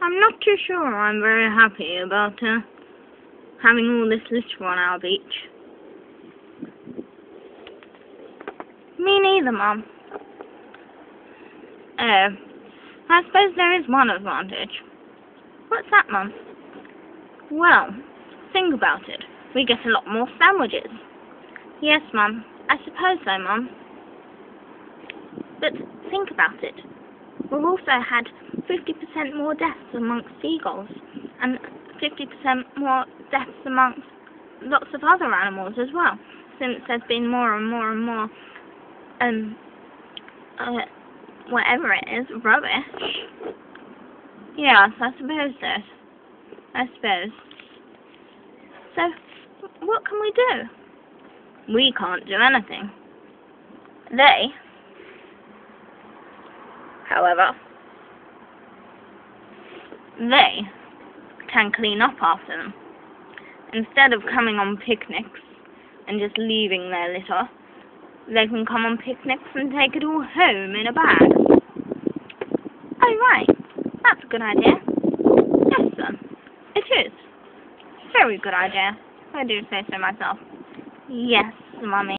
I'm not too sure I'm very happy about having all this litter on our beach. Me neither, Mum. I suppose there is one advantage. What's that, Mum? Well, think about it. We get a lot more sandwiches. Yes, Mum. I suppose so, Mum. But think about it. We've also had 50% more deaths amongst seagulls, and 50% more deaths amongst lots of other animals as well, since there's been more and more and more, whatever it is, rubbish. Yes, I suppose so. I suppose. So, what can we do? We can't do anything. They, however, they can clean up after them. Instead of coming on picnics and just leaving their litter, they can come on picnics and take it all home in a bag. Oh, right. That's a good idea. Yes, sir. It is. Very good idea. I do say so myself. Yes, Mummy.